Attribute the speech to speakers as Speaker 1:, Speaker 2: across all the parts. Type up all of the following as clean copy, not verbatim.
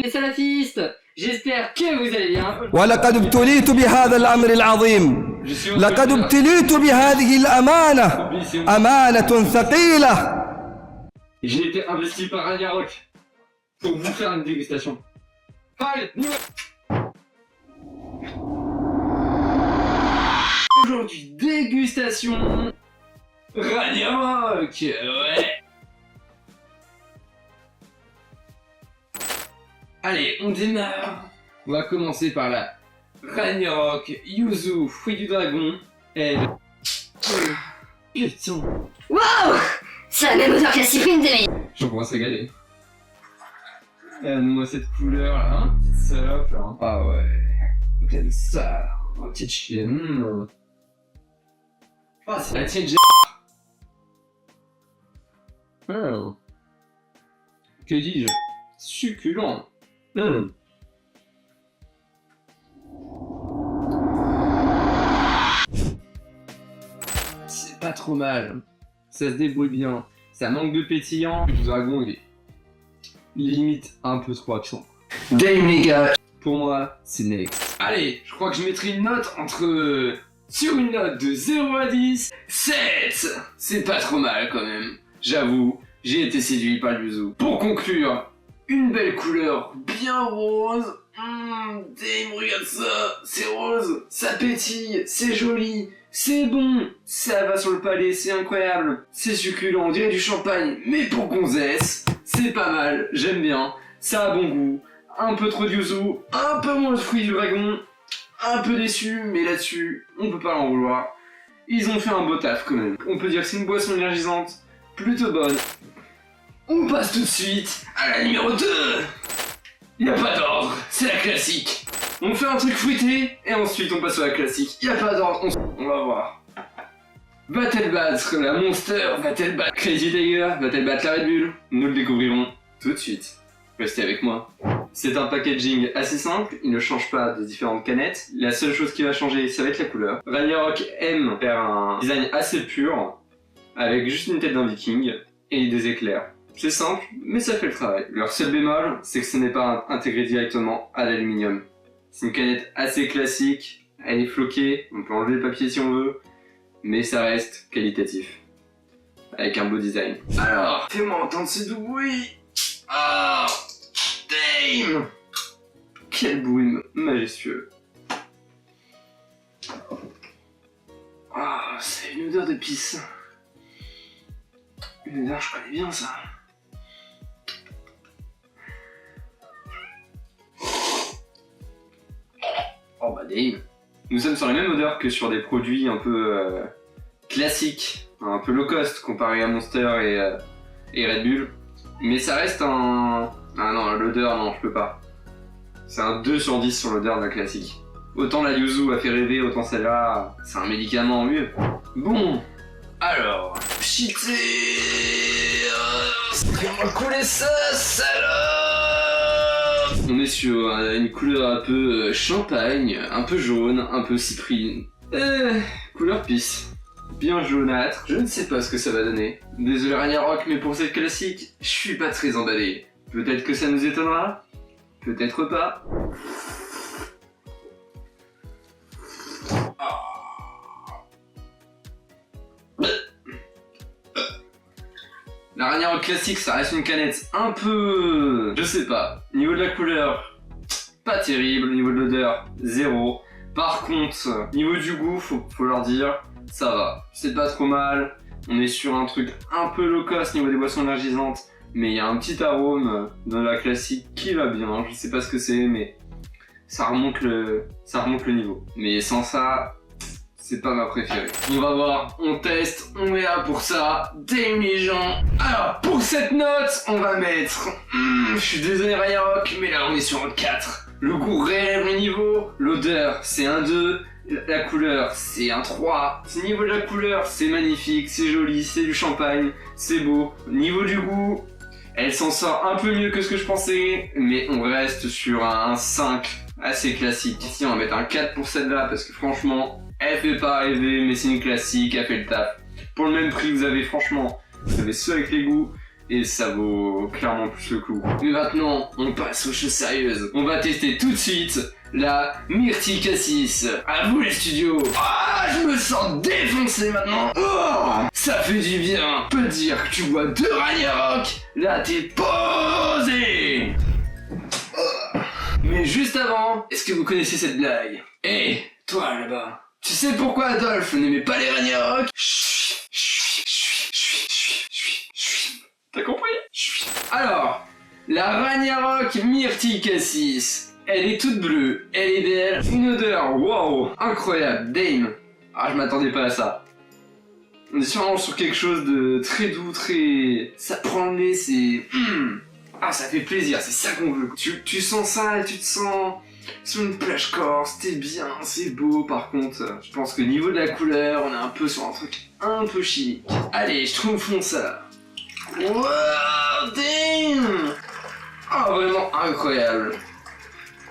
Speaker 1: Les salafistes, j'espère que vous allez bien.
Speaker 2: ولقد ابتليت بهذا الأمر العظيم. لقد ابتليت بهذه الأمانة. أمانة ثقيلة.
Speaker 1: J'ai été investi par Ragnarok pour vous faire une dégustation. Allez, aujourd'hui, dégustation Ragnarok. Ouais. Allez, on démarre. On va commencer par la Ragnarok Yuzu Fruit du Dragon. Et... Putain.
Speaker 3: Wow, c'est la même odeur que la cyprine des meilleurs.
Speaker 1: J'en commence à régaler. Moi cette couleur là, hein, petite salope là. Ah ouais, j'aime ça. Oh, petite chienne. Ah, c'est la tienne, j'ai. Oh. Que dis-je? Succulent. C'est pas trop mal. Ça se débrouille bien. Ça manque de pétillant. Le dragon, il est limite un peu trop absent. Damn les gars. Pour moi, c'est next. Allez, je crois que je mettrai une note entre... Sur une note de 0 à 10, 7. C'est pas trop mal quand même. J'avoue, j'ai été séduit par le yuzu. Pour conclure, une belle couleur bien rose. Damn, regarde ça, c'est rose, ça pétille, c'est joli, c'est bon, ça va sur le palais, c'est incroyable, c'est succulent, on dirait du champagne, mais pour gonzesse, c'est pas mal, j'aime bien, ça a bon goût, un peu trop de yuzu, un peu moins de fruits du dragon, un peu déçu, mais là-dessus, on peut pas l'en vouloir. Ils ont fait un beau taf quand même. On peut dire que c'est une boisson énergisante, plutôt bonne. On passe tout de suite à la numéro 2. Y'a pas d'ordre, c'est la classique. On fait un truc fruité, et ensuite on passe à la classique. Y'a pas d'ordre, on va voir. Va-t-elle battre la Monster? Va-t-elle battre Crazy Tiger? Va-t-elle battre la Red Bull? Nous le découvrirons tout de suite. Restez avec moi. C'est un packaging assez simple, il ne change pas de différentes canettes. La seule chose qui va changer, ça va être la couleur. Ragnarok aime faire un design assez pur, avec juste une tête d'un viking et des éclairs. C'est simple, mais ça fait le travail. Leur seul bémol, c'est que ce n'est pas intégré directement à l'aluminium. C'est une canette assez classique, elle est floquée, on peut enlever le papier si on veut, mais ça reste qualitatif. Avec un beau design. Alors, fais-moi entendre ce doux bruit. Ah, damn! Quel bruit majestueux. Ah, c'est une odeur d'épices. Une odeur, je connais bien ça. Oh bah damn. Nous sommes sur la même odeur que sur des produits un peu classiques, un peu low cost comparé à Monster et Red Bull. Mais ça reste un... Ah non, l'odeur, non, je peux pas. C'est un 2 sur 10 sur l'odeur de la classique. Autant la yuzu a fait rêver, autant celle-là, c'est un médicament en mieux. Bon, alors... Pchité... Comment couler ça, salope! On est sur une couleur un peu champagne, un peu jaune, un peu cyprine. Couleur pisse. Bien jaunâtre, je ne sais pas ce que ça va donner. Désolé Ragnarok, mais pour cette classique, je suis pas très emballé. Peut-être que ça nous étonnera, peut-être pas. La Ragnarok classique, ça reste une canette un peu... Je sais pas. Niveau de la couleur, pas terrible. Niveau de l'odeur, 0. Par contre, niveau du goût, faut leur dire... Ça va, c'est pas trop mal, on est sur un truc un peu low cost niveau des boissons énergisantes, mais il y a un petit arôme dans la classique qui va bien, je sais pas ce que c'est, mais ça remonte le niveau. Mais sans ça, c'est pas ma préférée. On va voir, on teste, on est là pour ça, damn les gens. Alors, pour cette note, on va mettre... je suis désolé Ragnarok, mais là on est sur un 4. Le goût relève le niveau, l'odeur c'est un 2. La couleur, c'est un 3. Au niveau de la couleur, c'est magnifique, c'est joli, c'est du champagne, c'est beau. Au niveau du goût, elle s'en sort un peu mieux que ce que je pensais, mais on reste sur un 5 assez classique. Ici, on va mettre un 4 pour celle-là, parce que franchement, elle fait pas rêver, mais c'est une classique, elle fait le taf. Pour le même prix, vous avez franchement, vous avez ceux avec les goûts, Et ça vaut clairement plus le coup. Mais maintenant, on passe aux choses sérieuses. On va tester tout de suite la Myrtille Cassis. À vous les studios. Ah, je me sens défoncé maintenant. Oh, ça fait du bien. Je peux te dire que tu bois 2 Ragnarok. Là, t'es posé. Oh. Mais juste avant, est-ce que vous connaissez cette blague? Hé, toi là-bas. Tu sais pourquoi Adolphe n'aimait pas les Ragnarok? T'as compris? Alors, la Ragnarok Myrtille Cassis, elle est toute bleue, elle est belle, une odeur, wow, incroyable, Dame. Ah, je m'attendais pas à ça. On est sûrement sur quelque chose de très doux, très... Ça prend le nez, c'est... Ah, ça fait plaisir, c'est ça qu'on veut. Tu sens ça et tu te sens sur une plage corse, t'es bien, c'est beau. Par contre, je pense que niveau de la couleur, on est un peu sur un truc un peu chimique. Allez, je trouve ça. Wow, damn! Ah, vraiment incroyable.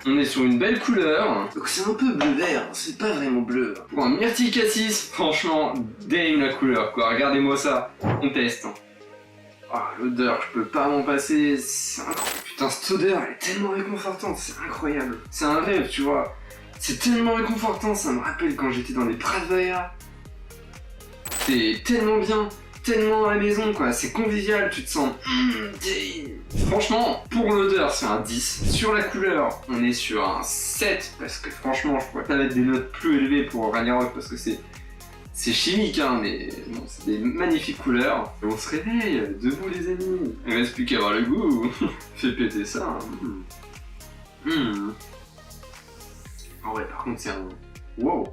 Speaker 1: On est sur une belle couleur. Donc c'est un peu bleu-vert, c'est pas vraiment bleu. Pour un Myrtille Cassis, franchement, damn la couleur quoi. Regardez-moi ça, on teste. Ah, l'odeur, je peux pas m'en passer. C'est incroyable. Putain, cette odeur, elle est tellement réconfortante, c'est incroyable. C'est un rêve, tu vois. C'est tellement réconfortant, ça me rappelle quand j'étais dans les Prattvaya. C'est tellement bien. Tellement à la maison quoi, c'est convivial, tu te sens... Franchement, pour l'odeur c'est un 10. Sur la couleur, on est sur un 7, parce que franchement je pourrais pas mettre des notes plus élevées pour Ragnarok parce que c'est chimique hein, mais bon, c'est des magnifiques couleurs. Et on se réveille, debout les amis. Il reste plus qu'à avoir le goût. Fais péter ça. Ah ouais, par contre c'est un... Wow.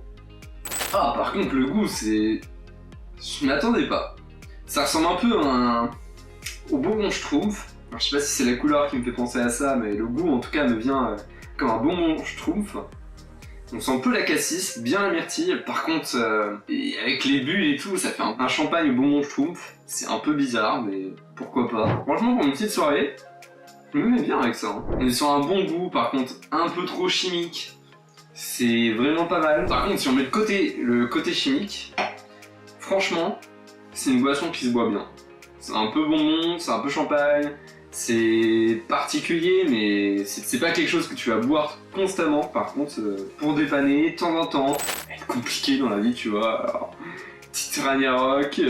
Speaker 1: Ah par contre le goût c'est... Je m'attendais pas. Ça ressemble un peu au bonbon Schtroumpf. Alors, je sais pas si c'est la couleur qui me fait penser à ça, mais le goût en tout cas me vient comme un bonbon Schtroumpf. On sent un peu la cassis, bien la myrtille. Par contre, avec les bulles et tout, ça fait un champagne au bonbon Schtroumpf. C'est un peu bizarre, mais pourquoi pas. Franchement, pour une petite soirée, je me mets bien avec ça. Hein. On est sur un bon goût, par contre, un peu trop chimique. C'est vraiment pas mal. Par contre, si on met le côté chimique, franchement, c'est une boisson qui se boit bien. C'est un peu bonbon, c'est un peu champagne, c'est particulier, mais c'est pas quelque chose que tu vas boire constamment. Par contre, pour dépanner, de temps en temps, être compliqué dans la vie, tu vois. Alors, petite Ragnarok,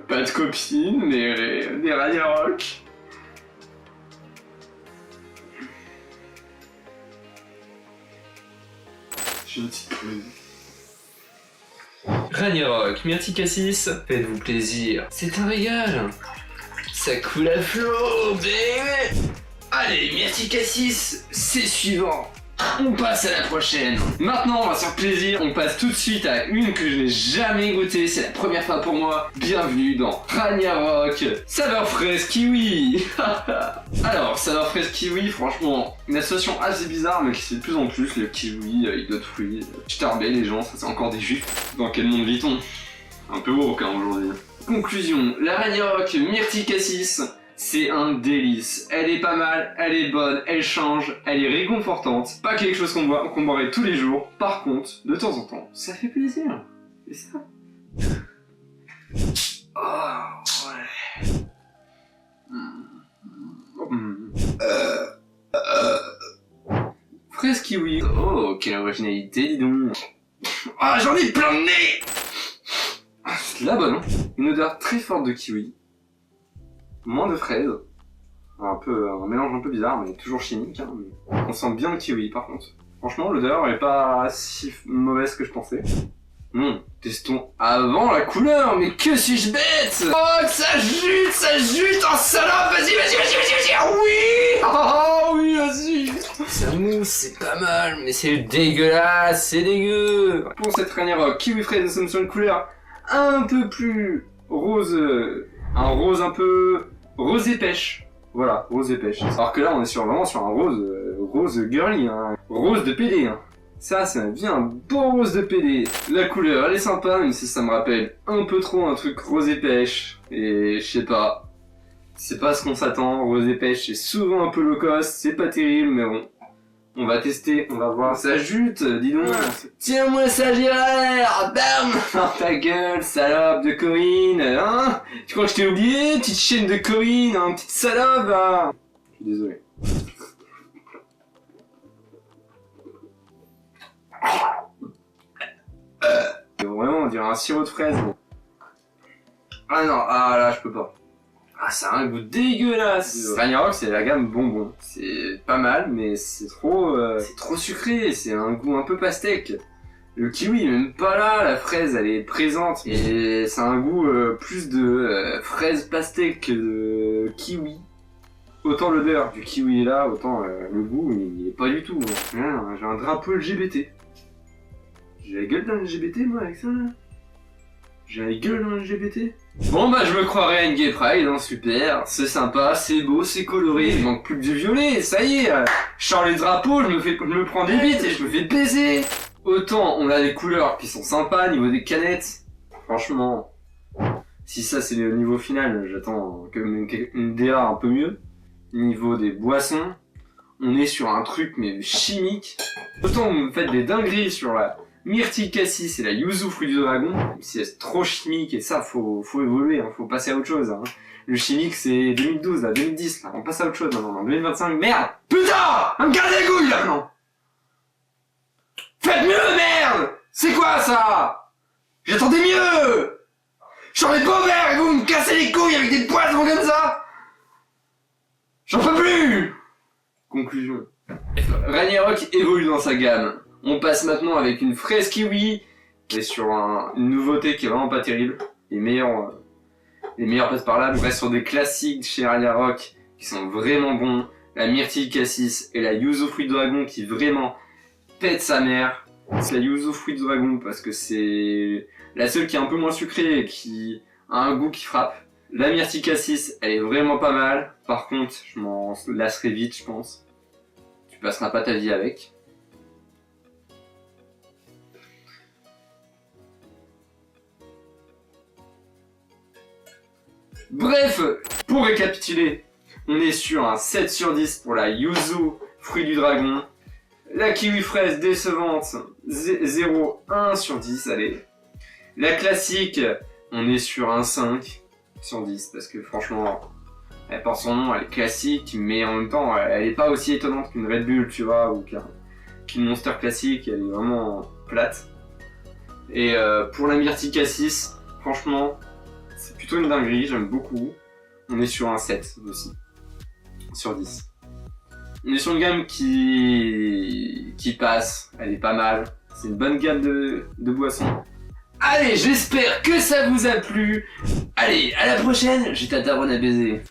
Speaker 1: pas de copine, mais des Ragnarok. J'ai une petite pause. Ragnarok, Myrtille Cassis, faites-vous plaisir, c'est un régal. Ça coule à flot, bébé. Allez, Myrtille Cassis, c'est suivant. On passe à la prochaine. Maintenant, on va se faire plaisir. On passe tout de suite à une que je n'ai jamais goûtée. C'est la première fois pour moi. Bienvenue dans Ragnarok saveur fraise kiwi. Alors, saveur fraise kiwi, franchement, une association assez bizarre, mais qui se fait de plus en plus. Le kiwi avec d'autres fruits. Starbé, les gens, ça c'est encore des juifs. Dans quel monde vit-on? Un peu woke hein, aujourd'hui. Conclusion, la Ragnarok Myrtille Cassis, c'est un délice. Elle est pas mal, elle est bonne, elle change, elle est réconfortante. Pas quelque chose qu'on boirait tous les jours. Par contre, de temps en temps, ça fait plaisir. C'est ça. Oh, ouais. Fraise kiwi. Oh, quelle originalité, dis donc. Ah, j'en ai plein de nez. C'est de la bonne, hein. Une odeur très forte de kiwi. Moins de fraises. Un mélange un peu bizarre, mais toujours chimique. Hein. On sent bien le kiwi, par contre. Franchement, l'odeur est pas si mauvaise que je pensais. Testons avant la couleur, mais que suis-je bête! Oh, que ça jute, oh salope, vas-y, oui! Oh oui, vas-y! Ça mousse, c'est pas mal, mais c'est dégueulasse, c'est dégueu! Pour cette Ragnarok kiwi fraise, nous sommes sur une couleur un peu plus rose, un rose un peu rosé pêche. Voilà, rose et pêche. Alors que là, on est vraiment sur un rose girly, hein. Rose de PD, hein. Ça bien un beau rose de PD. La couleur, elle est sympa, même si ça me rappelle un peu trop un truc rose et pêche. Et je sais pas. C'est pas ce qu'on s'attend. Rose et pêche, c'est souvent un peu low cost, c'est pas terrible, mais bon. On va tester, on va voir. Ça jute, dis donc. Tiens-moi ça, Gérard. Bam. Dans ta gueule, salope de Corinne, hein. Tu crois que je t'ai oublié, petite chaîne de Corinne, hein, petite salope, hein. Je suis désolé. Vraiment, on dirait un sirop de fraise. Ah non, ah là, je peux pas. Ah, ça a un goût dégueulasse. Ragnarok, c'est la gamme bonbon. C'est pas mal, mais c'est trop sucré. C'est un goût un peu pastèque. Le kiwi est même pas là, la fraise elle est présente. Et c'est un goût plus de fraise pastèque que de kiwi. Autant l'odeur du kiwi est là, autant le goût il est pas du tout. Ah, j'ai un drapeau LGBT. J'ai la gueule d'un LGBT moi avec ça là. J'ai la gueule d'un LGBT. Bon bah je me croirais à une gay pride, hein, super, c'est sympa, c'est beau, c'est coloré, il manque plus que du violet, ça y est, je sors les drapeaux, je me prends des bites et je me fais baiser. Autant on a des couleurs qui sont sympas niveau des canettes, franchement, si ça c'est le niveau final, j'attends une DA un peu mieux. Niveau des boissons, on est sur un truc mais chimique. Autant vous me faites des dingueries sur la myrtille cassis et la yuzu fruit du dragon, c'est trop chimique et ça faut évoluer, hein, faut passer à autre chose. Hein. Le chimique c'est 2012 là, 2010 là, on passe à autre chose maintenant, 2025, merde. Putain, on me casse les couilles là maintenant. Faites mieux, merde. C'est quoi ça? J'attendais mieux. J'en ai pas ouvert et vous me cassez les couilles avec des poissons comme ça. J'en peux plus. Conclusion. Ragnarok évolue dans sa gamme. On passe maintenant avec une fraise kiwi, qui est sur une nouveauté qui est vraiment pas terrible. Les meilleurs passent par là. On reste sur des classiques chez Ragnarok qui sont vraiment bons. La myrtille cassis et la yuzu fruit de dragon qui vraiment pète sa mère. C'est la yuzu fruit de dragon parce que c'est la seule qui est un peu moins sucrée et qui a un goût qui frappe. La myrtille cassis, elle est vraiment pas mal. Par contre, je m'en lasserai vite, je pense. Tu passeras pas ta vie avec. Bref, pour récapituler, on est sur un 7 sur 10 pour la yuzu fruit du dragon. La kiwi fraise décevante, 0, 1 sur 10, allez. La classique, on est sur un 5 sur 10 parce que franchement, elle porte son nom, elle est classique, mais en même temps, elle est pas aussi étonnante qu'une Red Bull, tu vois, ou qu'une Monster classique, elle est vraiment plate. Et pour la myrtille cassis, franchement, c'est plutôt une dinguerie, j'aime beaucoup. On est sur un 7 aussi, sur 10. On est sur une gamme qui passe, elle est pas mal. C'est une bonne gamme de boissons. Allez, j'espère que ça vous a plu. Allez, à la prochaine, j'ai ta daronne à baiser.